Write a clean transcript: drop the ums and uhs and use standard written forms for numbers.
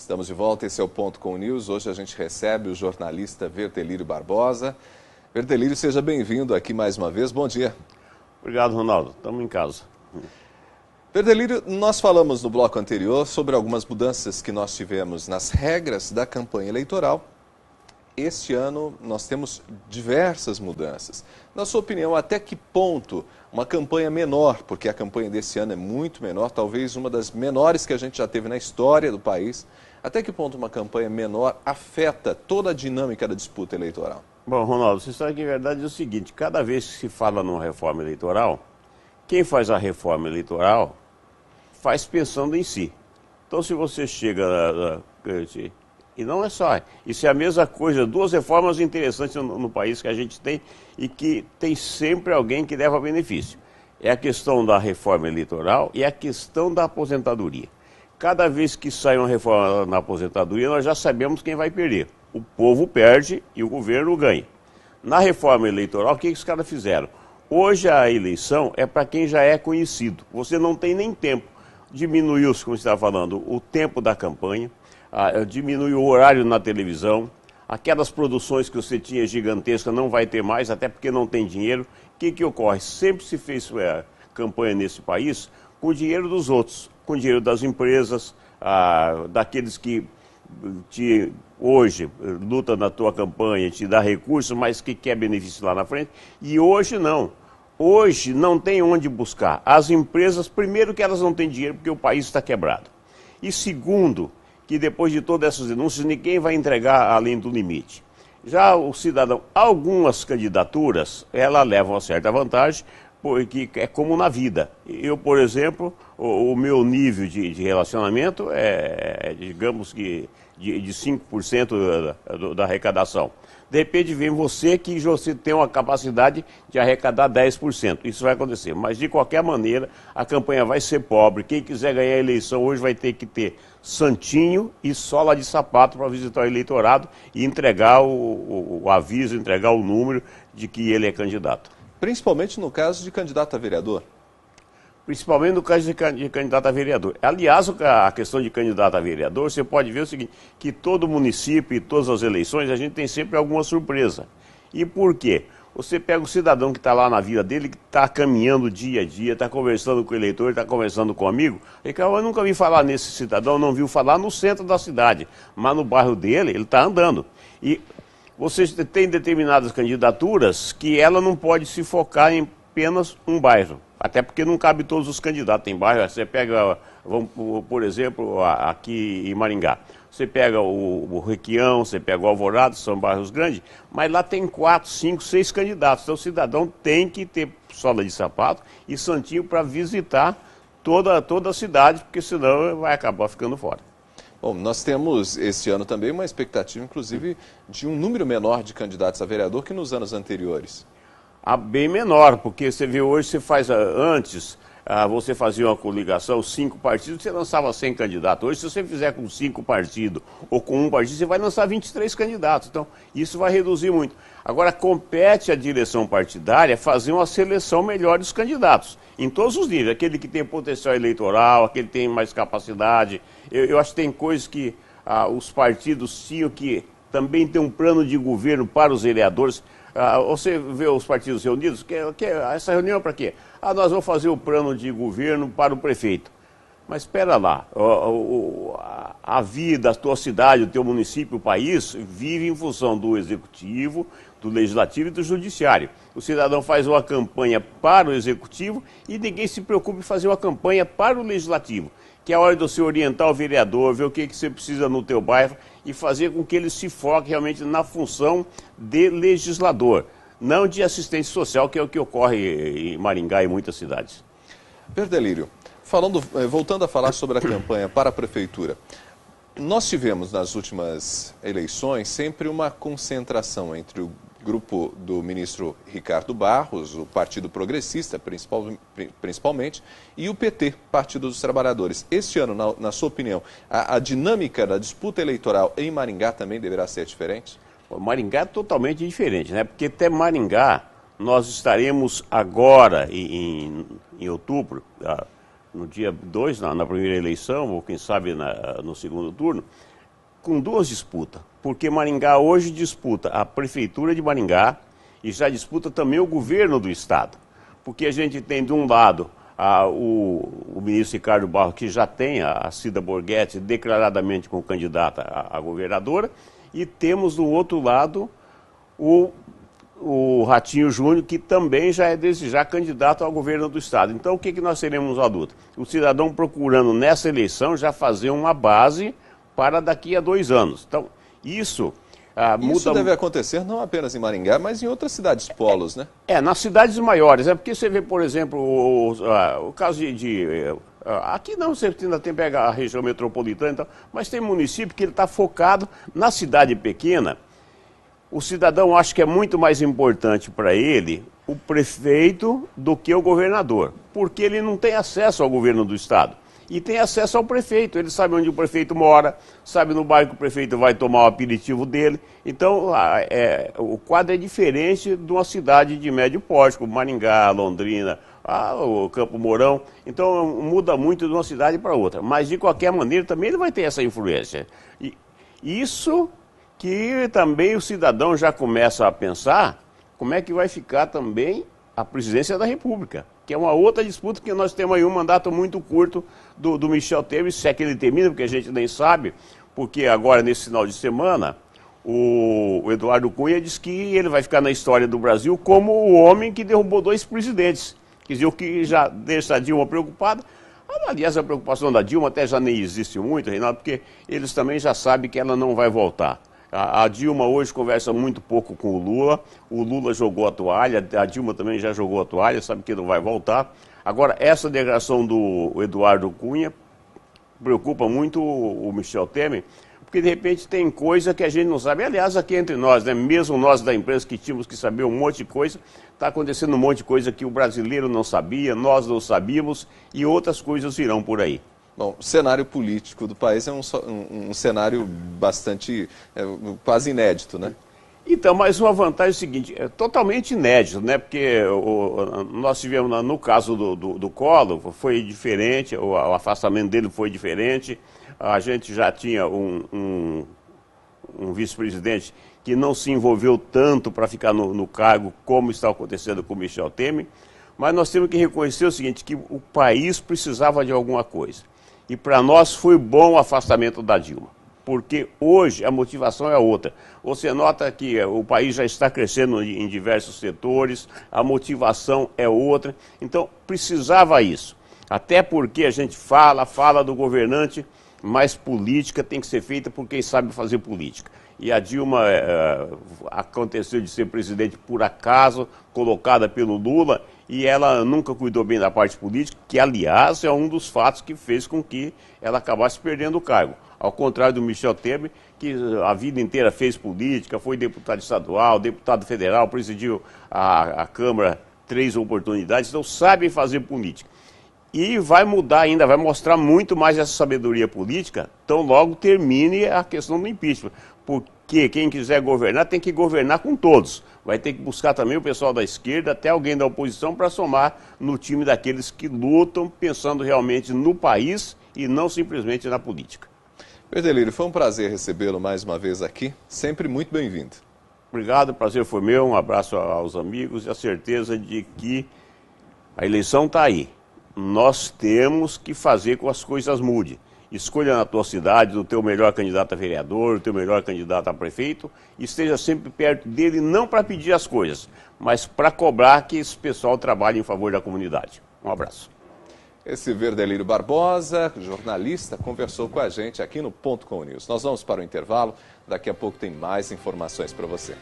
Estamos de volta, esse é o Ponto com o News. Hoje a gente recebe o jornalista Verdelírio Barbosa. Verdelírio, seja bem-vindo aqui mais uma vez. Bom dia. Obrigado, Ronaldo. Estamos em casa. Verdelírio, nós falamos no bloco anterior sobre algumas mudanças que nós tivemos nas regras da campanha eleitoral. Este ano nós temos diversas mudanças. Na sua opinião, até que ponto uma campanha menor, porque a campanha desse ano é muito menor, talvez uma das menores que a gente já teve na história do país, até que ponto uma campanha menor afeta toda a dinâmica da disputa eleitoral? Bom, Ronaldo, você sabe que a verdade é o seguinte, cada vez que se fala numa reforma eleitoral, quem faz a reforma eleitoral faz pensando em si. Então, se você chega e não é só, isso é a mesma coisa, duas reformas interessantes no país que a gente tem e que tem sempre alguém que leva benefício. É a questão da reforma eleitoral e a questão da aposentadoria. Cada vez que sai uma reforma na aposentadoria, nós já sabemos quem vai perder. O povo perde e o governo ganha. Na reforma eleitoral, o que os caras fizeram? Hoje a eleição é para quem já é conhecido. Você não tem nem tempo. Diminuiu, como você estava falando, o tempo da campanha, diminuiu o horário na televisão, aquelas produções que você tinha gigantescas não vai ter mais, até porque não tem dinheiro. O que ocorre? Sempre se fez campanha nesse país com o dinheiro dos outros, com o dinheiro das empresas, daqueles que hoje luta na tua campanha, te dá recursos, mas que quer benefício lá na frente. E hoje não. Hoje não tem onde buscar. As empresas, primeiro que elas não têm dinheiro porque o país está quebrado. E segundo, que depois de todas essas denúncias, ninguém vai entregar além do limite. Já o cidadão, algumas candidaturas, elas levam uma certa vantagem, porque é como na vida. Eu, por exemplo, o meu nível de relacionamento digamos que, de 5% da arrecadação. De repente vem você que você tem uma capacidade de arrecadar 10%. Isso vai acontecer. Mas, de qualquer maneira, a campanha vai ser pobre. Quem quiser ganhar a eleição hoje vai ter que ter santinho e sola de sapato para visitar o eleitorado e entregar o aviso, entregar o número de que ele é candidato. Principalmente no caso de candidato a vereador. Principalmente no caso de candidato a vereador. Aliás, a questão de candidato a vereador, você pode ver o seguinte, que todo município e todas as eleições a gente tem sempre alguma surpresa. E por quê? Você pega o cidadão que está lá na vida dele, que está caminhando dia a dia, está conversando com o eleitor, está conversando com o amigo, e que eu nunca vi falar nesse cidadão, não viu falar no centro da cidade, mas no bairro dele ele está andando. E você tem determinadas candidaturas que ela não pode se focar em apenas um bairro. Até porque não cabe todos os candidatos. Tem bairro, você pega, por exemplo, aqui em Maringá. Você pega o Requião, você pega o Alvorada, são bairros grandes, mas lá tem 4, 5, 6 candidatos. Então o cidadão tem que ter sola de sapato e santinho para visitar toda a cidade, porque senão vai acabar ficando fora. Bom, nós temos esse ano também uma expectativa, inclusive, de um número menor de candidatos a vereador que nos anos anteriores. Bem menor, porque você vê hoje, antes você fazia uma coligação, 5 partidos, você lançava 100 candidatos. Hoje, se você fizer com 5 partidos ou com um partido, você vai lançar 23 candidatos. Então, isso vai reduzir muito. Agora, compete à direção partidária fazer uma seleção melhor dos candidatos, em todos os níveis. Aquele que tem potencial eleitoral, aquele que tem mais capacidade. Eu acho que tem coisas que os partidos tinham que também ter um plano de governo para os vereadores. Você vê os partidos reunidos, essa reunião é para quê? Nós vamos fazer o plano de governo para o prefeito. Mas espera lá, a vida, a tua cidade, o teu município, o país, vive em função do executivo, do legislativo e do judiciário. O cidadão faz uma campanha para o executivo e ninguém se preocupa em fazer uma campanha para o legislativo, que é a hora de você orientar o vereador, ver o que você precisa no teu bairro e fazer com que ele se foque realmente na função de legislador, não de assistência social, que é o que ocorre em Maringá e em muitas cidades. Verdelírio, voltando a falar sobre a campanha para a prefeitura, nós tivemos nas últimas eleições sempre uma concentração entre o grupo do ministro Ricardo Barros, o Partido Progressista, principalmente, e o PT, Partido dos Trabalhadores. Este ano, na sua opinião, a dinâmica da disputa eleitoral em Maringá também deverá ser diferente? Maringá é totalmente diferente, né? Porque até Maringá nós estaremos agora, em outubro, no dia 2, na primeira eleição, ou quem sabe no segundo turno, com duas disputas, porque Maringá hoje disputa a Prefeitura de Maringá e já disputa também o governo do Estado. Porque a gente tem, de um lado, o ministro Ricardo Barros, que já tem a Cida Borghetti declaradamente como candidata a governadora, e temos, do outro lado, o Ratinho Júnior, que também já é desde já candidato ao governo do Estado. Então, o que nós teremos no adulto? O cidadão procurando, nessa eleição, já fazer uma base para daqui a 2 anos. Então, isso muda... Isso deve acontecer não apenas em Maringá, mas em outras cidades polos, né? Nas cidades maiores. É porque você vê, por exemplo, o caso aqui não, você ainda tem que pegar a região metropolitana, então, mas tem município que ele está focado na cidade pequena. O cidadão acha que é muito mais importante para ele o prefeito do que o governador, porque ele não tem acesso ao governo do Estado. E tem acesso ao prefeito, ele sabe onde o prefeito mora, sabe no bairro que o prefeito vai tomar o aperitivo dele. Então, o quadro é diferente de uma cidade de médio porte, como Maringá, Londrina, o Campo Mourão. Então, muda muito de uma cidade para outra. Mas, de qualquer maneira, também ele vai ter essa influência. E isso que também o cidadão já começa a pensar como é que vai ficar também a presidência da República, que é uma outra disputa, que nós temos aí um mandato muito curto do Michel Temer, se é que ele termina, porque a gente nem sabe, porque agora, nesse final de semana, o Eduardo Cunha diz que ele vai ficar na história do Brasil como o homem que derrubou 2 presidentes, quer dizer, o que já deixa a Dilma preocupada. Aliás, a preocupação da Dilma até já nem existe muito, Reinaldo, porque eles também já sabem que ela não vai voltar. A Dilma hoje conversa muito pouco com o Lula jogou a toalha, a Dilma também já jogou a toalha, sabe que não vai voltar. Agora, essa declaração do Eduardo Cunha preocupa muito o Michel Temer, porque de repente tem coisa que a gente não sabe. Aliás, aqui entre nós, né, mesmo nós da imprensa que tínhamos que saber um monte de coisa, está acontecendo um monte de coisa que o brasileiro não sabia, nós não sabíamos e outras coisas virão por aí. Bom, o cenário político do país é um cenário bastante, quase inédito, né? Então, mas uma vantagem é o seguinte, é totalmente inédito, né? Porque nós tivemos, no caso do Collor, foi diferente, o afastamento dele foi diferente, a gente já tinha um vice-presidente que não se envolveu tanto para ficar no cargo como está acontecendo com o Michel Temer, mas nós temos que reconhecer o seguinte, que o país precisava de alguma coisa. E para nós foi bom o afastamento da Dilma, porque hoje a motivação é outra. Você nota que o país já está crescendo em diversos setores, a motivação é outra, então precisava isso. Até porque a gente fala do governante, mas política tem que ser feita por quem sabe fazer política. E a Dilma aconteceu de ser presidente por acaso, colocada pelo Lula, e ela nunca cuidou bem da parte política, que, aliás, é um dos fatos que fez com que ela acabasse perdendo o cargo. Ao contrário do Michel Temer, que a vida inteira fez política, foi deputado estadual, deputado federal, presidiu a Câmara 3 oportunidades, então sabe fazer política. E vai mudar ainda, vai mostrar muito mais essa sabedoria política, então logo termine a questão do impeachment. Porque quem quiser governar tem que governar com todos. Vai ter que buscar também o pessoal da esquerda, até alguém da oposição, para somar no time daqueles que lutam pensando realmente no país e não simplesmente na política. Verdelírio, foi um prazer recebê-lo mais uma vez aqui, sempre muito bem-vindo. Obrigado, o prazer foi meu, um abraço aos amigos e a certeza de que a eleição está aí. Nós temos que fazer com que as coisas mudem. Escolha na tua cidade o teu melhor candidato a vereador, o teu melhor candidato a prefeito, e esteja sempre perto dele, não para pedir as coisas, mas para cobrar que esse pessoal trabalhe em favor da comunidade. Um abraço. Esse Verdelírio Barbosa, jornalista, conversou com a gente aqui no Ponto Com News. Nós vamos para o intervalo, daqui a pouco tem mais informações para você.